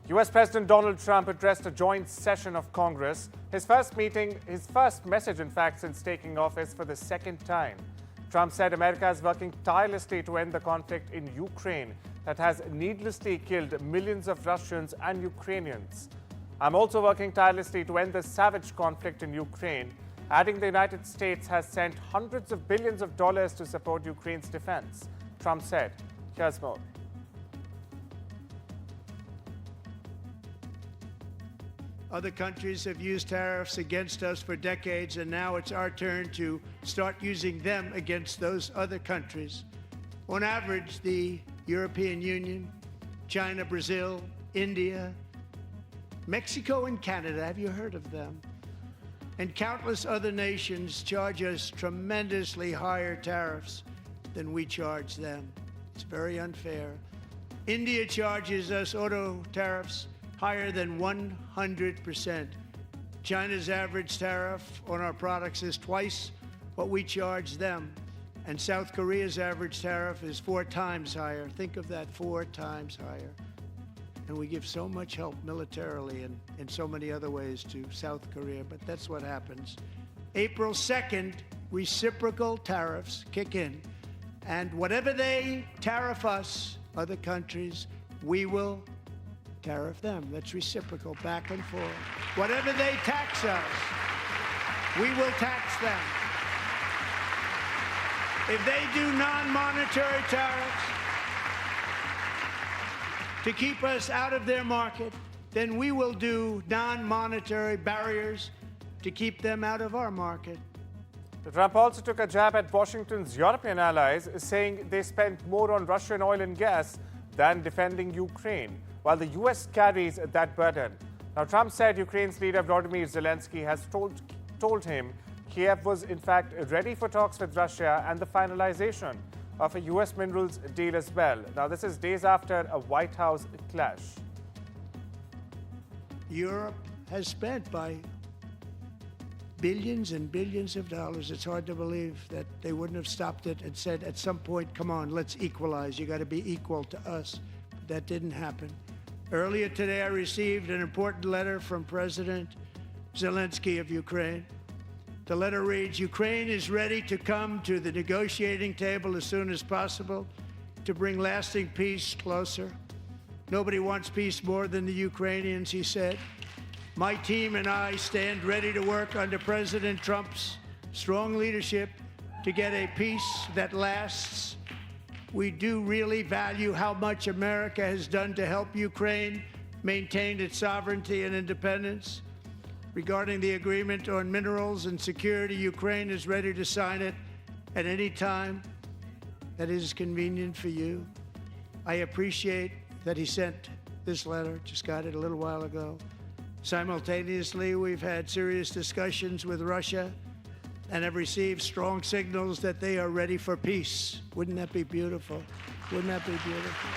U.S. President Donald Trump addressed a joint session of Congress, his first message, in fact, since taking office for the second time. Trump said America is working tirelessly to end the conflict in Ukraine that has needlessly killed millions of Russians and Ukrainians. I'm also working tirelessly to end the savage conflict in Ukraine, adding the United States has sent hundreds of billions of dollars to support Ukraine's defense. Trump said, here's more. Other countries have used tariffs against us for decades, and now it's our turn to start using them against those other countries. On average, the European Union, China, Brazil, India, Mexico, and Canada, have you heard of them? And countless other nations charge us tremendously higher tariffs than we charge them. It's very unfair. India charges us auto tariffs higher than 100%. China's average tariff on our products is twice what we charge them. And South Korea's average tariff is 4 times higher. Think of that, 4 times higher. And we give so much help militarily and in so many other ways to South Korea, but that's what happens. April 2nd, reciprocal tariffs kick in. And whatever they tariff us, other countries, we will tariff them. That's reciprocal, back and forth. Whatever they tax us, we will tax them. If they do non-monetary tariffs to keep us out of their market, then we will do non-monetary barriers to keep them out of our market. Trump also took a jab at Washington's European allies, saying they spent more on Russian oil and gas than defending Ukraine, while the U.S. carries that burden. Now, Trump said Ukraine's leader Volodymyr Zelensky has told him Kiev was in fact ready for talks with Russia and the finalization of a U.S. minerals deal as well. Now, this is days after a White House clash. Europe has spent by billions and billions of dollars. It's hard to believe that they wouldn't have stopped it and said at some point, come on, let's equalize. You got to be equal to us. But that didn't happen. Earlier today, I received an important letter from President Zelensky of Ukraine. The letter reads, Ukraine is ready to come to the negotiating table as soon as possible to bring lasting peace closer. Nobody wants peace more than the Ukrainians, he said. My team and I stand ready to work under President Trump's strong leadership to get a peace that lasts. We do really value how much America has done to help Ukraine maintain its sovereignty and independence. Regarding the agreement on minerals and security, Ukraine is ready to sign it at any time that is convenient for you. I appreciate that he sent this letter, just got it a little while ago. Simultaneously, we've had serious discussions with Russia and have received strong signals that they are ready for peace. Wouldn't that be beautiful? Wouldn't that be beautiful?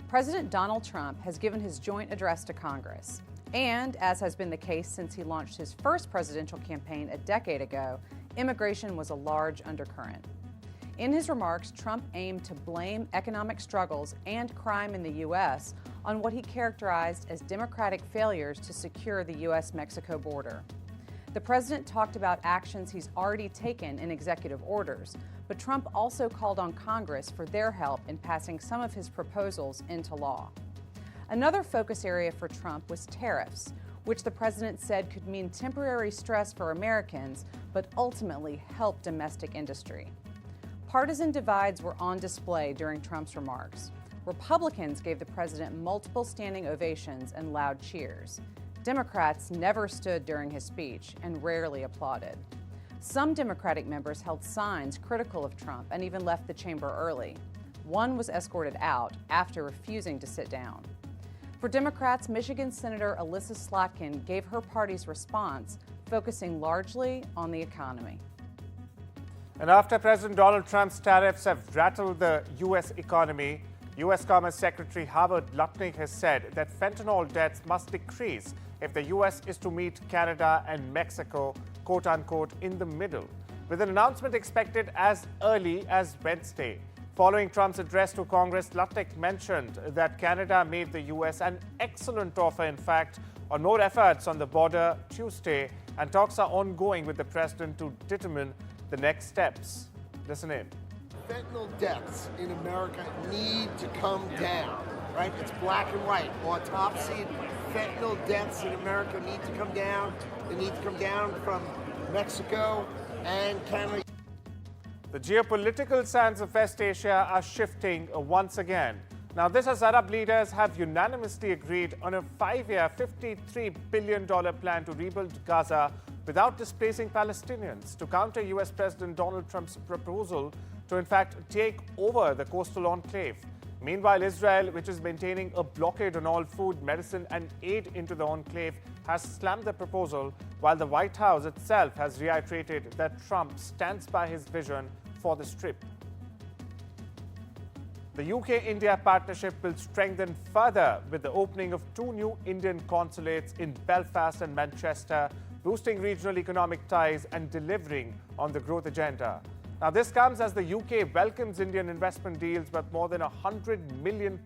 President Donald Trump has given his joint address to Congress. And, as has been the case since he launched his first presidential campaign a decade ago, immigration was a large undercurrent. In his remarks, Trump aimed to blame economic struggles and crime in the U.S. on what he characterized as Democratic failures to secure the U.S.-Mexico border. The president talked about actions he's already taken in executive orders, but Trump also called on Congress for their help in passing some of his proposals into law. Another focus area for Trump was tariffs, which the president said could mean temporary stress for Americans, but ultimately help domestic industry. Partisan divides were on display during Trump's remarks. Republicans gave the president multiple standing ovations and loud cheers. Democrats never stood during his speech and rarely applauded. Some Democratic members held signs critical of Trump and even left the chamber early. One was escorted out after refusing to sit down. For Democrats, Michigan Senator Alyssa Slotkin gave her party's response, focusing largely on the economy. And after President Donald Trump's tariffs have rattled the U.S. economy, U.S. Commerce Secretary Howard Lutnick has said that fentanyl deaths must decrease if the U.S. is to meet Canada and Mexico, quote-unquote, in the middle. With an announcement expected as early as Wednesday, Following Trump's address to Congress, Lutnick mentioned that Canada made the U.S. an excellent offer, in fact, on more efforts on the border Tuesday, and talks are ongoing with the president to determine the next steps. Listen in. Fentanyl deaths in America need to come down, right? It's black and white. Autopsy, fentanyl deaths in America need to come down. They need to come down from Mexico and Canada. The geopolitical sands of West Asia are shifting once again. Now, this as Arab leaders have unanimously agreed on a 5-year, $53 billion plan to rebuild Gaza without displacing Palestinians, to counter U.S. President Donald Trump's proposal to, in fact, take over the coastal enclave. Meanwhile, Israel, which is maintaining a blockade on all food, medicine and aid into the enclave, has slammed the proposal, while the White House itself has reiterated that Trump stands by his vision for the Strip. The UK-India partnership will strengthen further with the opening of 2 new Indian consulates in Belfast and Manchester, boosting regional economic ties and delivering on the growth agenda. Now, this comes as the UK welcomes Indian investment deals worth more than £100 million,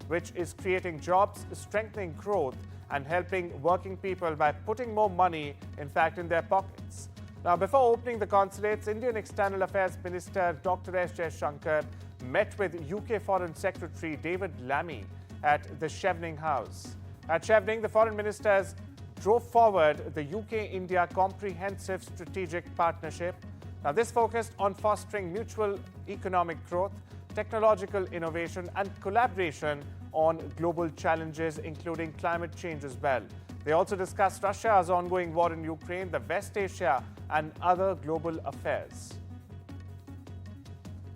which is creating jobs, strengthening growth, and helping working people by putting more money, in fact, in their pockets. Now, before opening the consulates, Indian External Affairs Minister Dr. S. Jaishankar met with UK Foreign Secretary David Lammy at the Chevening House. At Chevening, the foreign ministers drove forward the UK-India Comprehensive Strategic Partnership. Now, this focused on fostering mutual economic growth, technological innovation, and collaboration on global challenges, including climate change as well. They also discussed Russia's ongoing war in Ukraine, the West Asia, and other global affairs.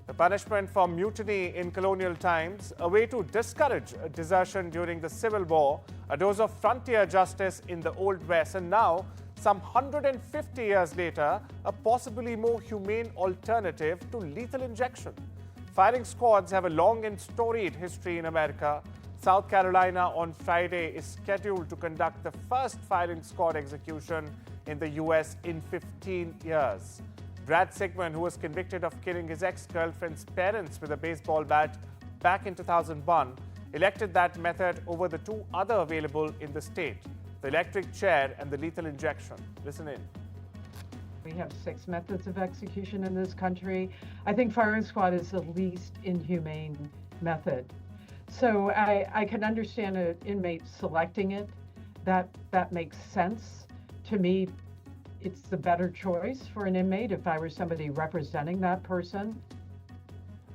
The punishment for mutiny in colonial times, a way to discourage desertion during the Civil War, a dose of frontier justice in the Old West, and now, some 150 years later, a possibly more humane alternative to lethal injection. Firing squads have a long and storied history in America. South Carolina on Friday is scheduled to conduct the first firing squad execution in the U.S. in 15 years. Brad Sigmund, who was convicted of killing his ex-girlfriend's parents with a baseball bat back in 2001, elected that method over the 2 other available in the state: the electric chair and the lethal injection. Listen in. We have 6 methods of execution in this country. I think firing squad is the least inhumane method. So I can understand an inmate selecting it. That makes sense. To me, it's the better choice for an inmate if I were somebody representing that person.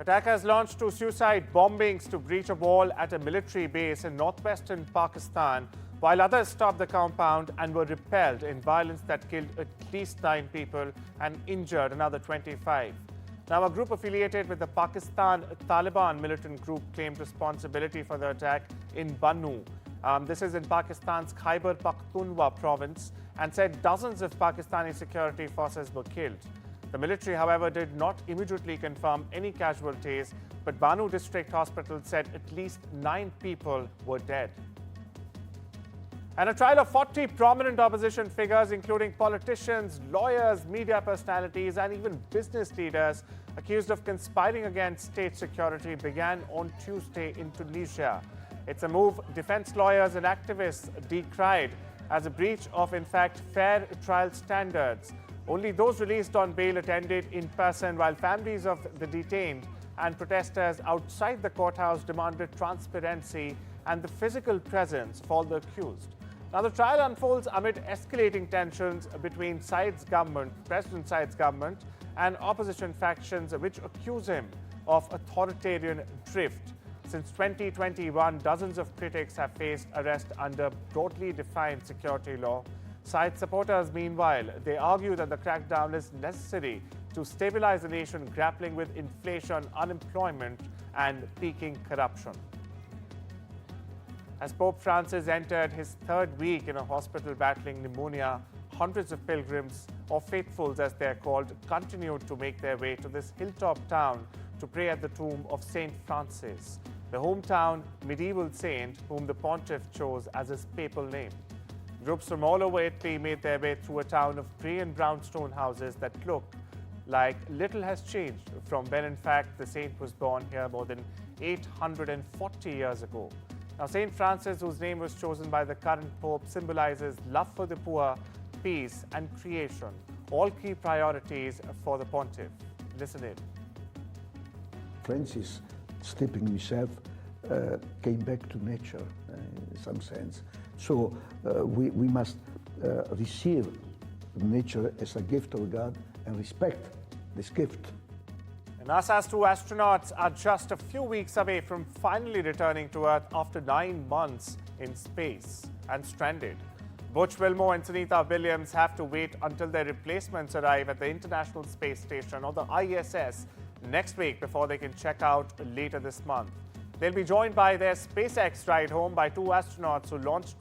Attackers launched 2 suicide bombings to breach a wall at a military base in northwestern Pakistan, while others stopped the compound and were repelled in violence that killed at least 9 people and injured another 25. Now, a group affiliated with the Pakistan Taliban militant group claimed responsibility for the attack in Bannu. This is in Pakistan's Khyber Pakhtunkhwa province, and said dozens of Pakistani security forces were killed. The military, however, did not immediately confirm any casualties, but Bannu District Hospital said at least 9 people were dead. And a trial of 40 prominent opposition figures, including politicians, lawyers, media personalities, and even business leaders accused of conspiring against state security, began on Tuesday in Tunisia. It's a move defense lawyers and activists decried as a breach of, in fact, fair trial standards. Only those released on bail attended in person, while families of the detained and protesters outside the courthouse demanded transparency and the physical presence of all the accused. Now, the trial unfolds amid escalating tensions between President Said's government and opposition factions, which accuse him of authoritarian drift. Since 2021, dozens of critics have faced arrest under broadly defined security law. Said supporters, meanwhile, they argue that the crackdown is necessary to stabilize the nation grappling with inflation, unemployment, and peaking corruption. As Pope Francis entered his 3rd week in a hospital battling pneumonia, hundreds of pilgrims, or faithfuls as they're called, continued to make their way to this hilltop town to pray at the tomb of St. Francis, the hometown medieval saint whom the pontiff chose as his papal name. Groups from all over Italy made their way through a town of grey and brownstone houses that look like little has changed from when, in fact, the saint was born here more than 840 years ago. Now, St. Francis, whose name was chosen by the current Pope, symbolizes love for the poor, peace and creation, all key priorities for the pontiff. Listen in. Francis, stepping himself, came back to nature in some sense. So we must receive nature as a gift of God and respect this gift. And NASA's two astronauts are just a few weeks away from finally returning to Earth after 9 months in space and stranded. Butch Wilmore and Sunita Williams have to wait until their replacements arrive at the International Space Station, or the ISS, next week before they can check out later this month. They'll be joined by their SpaceX ride home by two astronauts who launched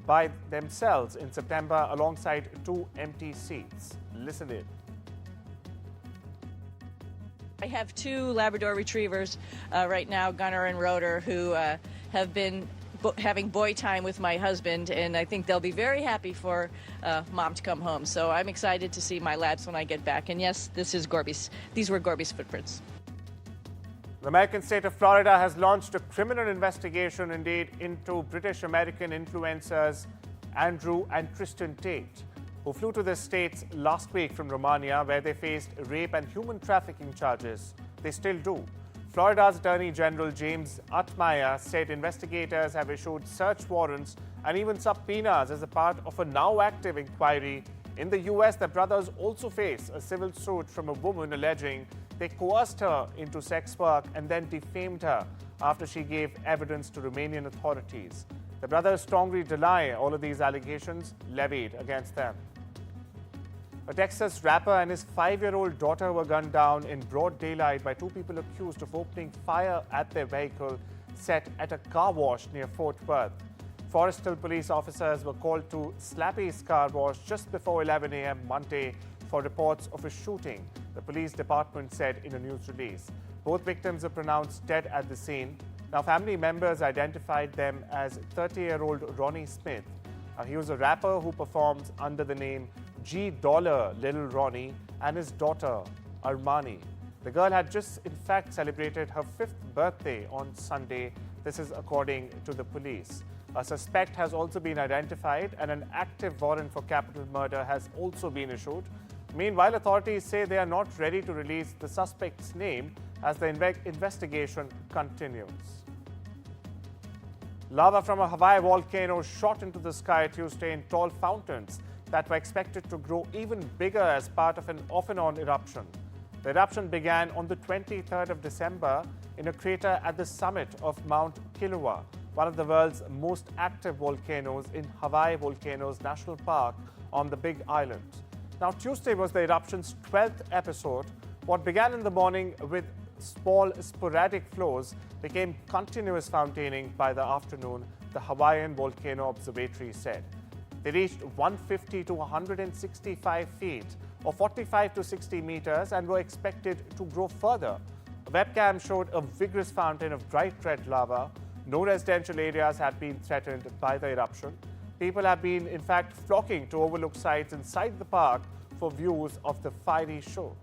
by themselves in September alongside 2 empty seats. Listen in. I have 2 Labrador retrievers right now, Gunner and Rotor, who have been having boy time with my husband, and I think they'll be very happy for Mom to come home. So I'm excited to see my labs when I get back. And yes, these were Gorby's footprints. The American state of Florida has launched a criminal investigation, indeed, into British-American influencers Andrew and Tristan Tate, who flew to the States last week from Romania, where they faced rape and human trafficking charges. They still do. Florida's Attorney General James Atmaya said investigators have issued search warrants and even subpoenas as a part of a now active inquiry. In the US, the brothers also face a civil suit from a woman alleging they coerced her into sex work and then defamed her after she gave evidence to Romanian authorities. The brothers strongly deny all of these allegations levied against them. A Texas rapper and his 5-year-old daughter were gunned down in broad daylight by 2 people accused of opening fire at their vehicle set at a car wash near Fort Worth. Forest Hill police officers were called to Slappy's car wash just before 11 a.m. Monday for reports of a shooting, the police department said in a news release. Both victims were pronounced dead at the scene. Now, family members identified them as 30-year-old Ronnie Smith. He was a rapper who performs under the name G Dollar Little Ronnie, and his daughter, Armani. The girl had just, in fact, celebrated her 5th birthday on Sunday. This is according to the police. A suspect has also been identified, and an active warrant for capital murder has also been issued. Meanwhile, authorities say they are not ready to release the suspect's name as the investigation continues. Lava from a Hawaii volcano shot into the sky Tuesday in tall fountains that were expected to grow even bigger as part of an off-and-on eruption. The eruption began on the 23rd of December in a crater at the summit of Mount Kilauea, one of the world's most active volcanoes in Hawaii Volcanoes National Park on the Big Island. Now, Tuesday was the eruption's 12th episode. What began in the morning with small sporadic flows became continuous fountain by the afternoon, the Hawaiian Volcano Observatory said. They reached 150 to 165 feet, or 45 to 60 meters, and were expected to grow further. A webcam showed a vigorous fountain of bright red lava. No residential areas have been threatened by the eruption. People have been, in fact, flocking to overlook sites inside the park for views of the fiery show.